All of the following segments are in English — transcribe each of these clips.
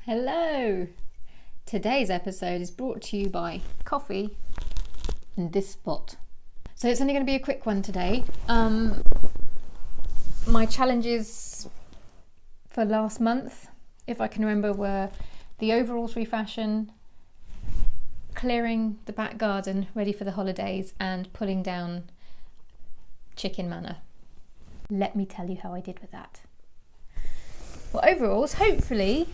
Hello! Today's episode is brought to you by coffee and this spot. So it's only going to be a quick one today. My challenges for last month, if I can remember, were the overalls refashion, clearing the back garden ready for the holidays, and pulling down chicken manor. Let me tell you how I did with that. Well, overalls, hopefully,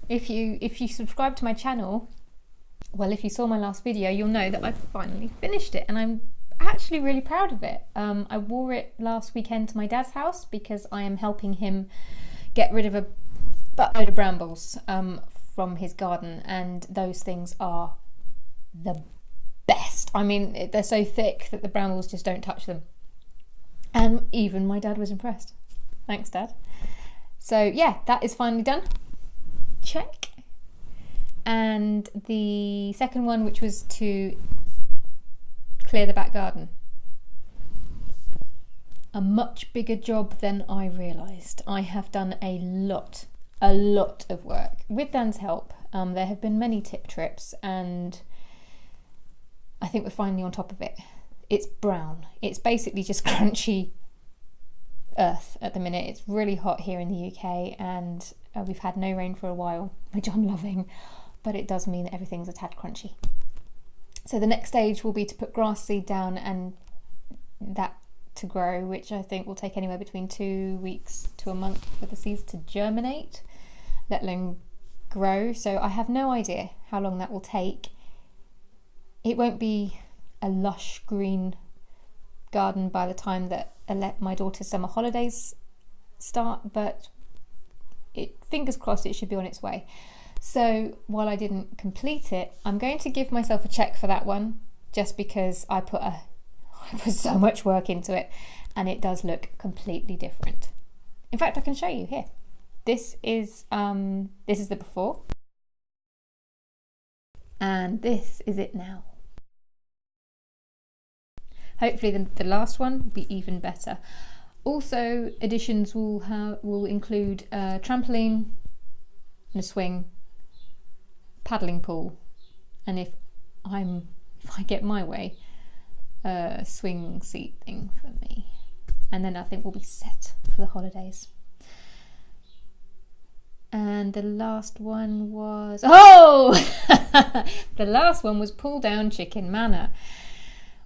if you subscribe to my channel, well, if you saw my last video, you'll know that I finally finished it, and I'm actually really proud of it. I wore it last weekend to my dad's house because I am helping him get rid of a buttload of brambles from his garden, and those things are the best. I mean, they're so thick that the brambles just don't touch them. And even my dad was impressed. Thanks, Dad. So yeah, that is finally done. Check. And the second one, which was to clear the back garden. A much bigger job than I realised. I have done a lot of work. With Dan's help, there have been many tip trips, and I think we're finally on top of it. It's brown. It's basically just crunchy earth at the minute. It's really hot here in the UK, and we've had no rain for a while, which I'm loving, but it does mean that everything's a tad crunchy. So the next stage will be to put grass seed down and that to grow, which I think will take anywhere between 2 weeks to a month for the seeds to germinate, let alone grow. So I have no idea how long that will take. It won't be a lush green garden by the time that my daughter's summer holidays start, but fingers crossed it should be on its way. So while I didn't complete it, I'm going to give myself a check for that one, just because I put so much work into it, and it does look completely different. In fact, I can show you here. This is the before, and this is it now. Hopefully the last one will be even better. Also, additions will include a trampoline and a swing, paddling pool, and if I get my way, a swing seat thing for me. And then I think we'll be set for the holidays. And the last one was the last one was pull down chicken manor.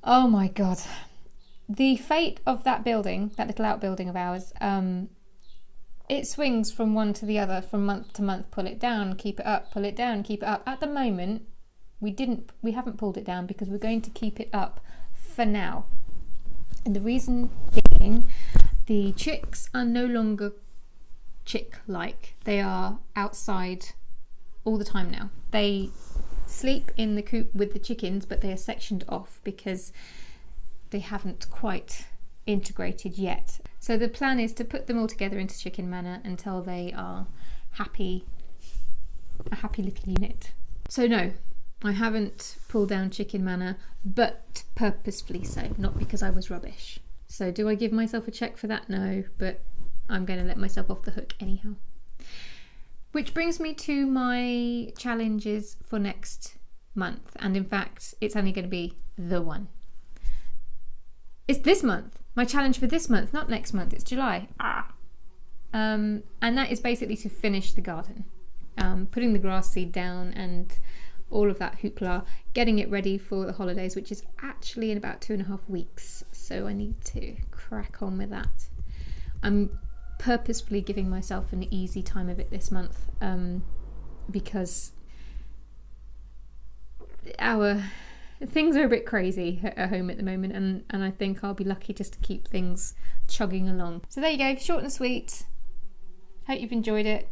Oh my God. The fate of that building, that little outbuilding of ours, it swings from one to the other, from month to month. Pull it down, keep it up, pull it down, keep it up. At the moment, we haven't pulled it down because we're going to keep it up for now. And the reason being, the chicks are no longer chick-like. They are outside all the time now. They sleep in the coop with the chickens, but they are sectioned off because they haven't quite integrated yet. So the plan is to put them all together into chicken manor until they are a happy little unit. So no, I haven't pulled down chicken manor, but purposefully so, not because I was rubbish. So do I give myself a check for that? No, but I'm going to let myself off the hook anyhow. Which brings me to my challenges for next month. And in fact, it's only going to be the one. It's this month. My challenge for this month, not next month. It's July. And that is basically to finish the garden. Putting the grass seed down and all of that hoopla. Getting it ready for the holidays, which is actually in about 2.5 weeks. So I need to crack on with that. I'm purposefully giving myself an easy time of it this month, because our things are a bit crazy at home at the moment, and I think I'll be lucky just to keep things chugging along. So there you go, short and sweet. Hope you've enjoyed it.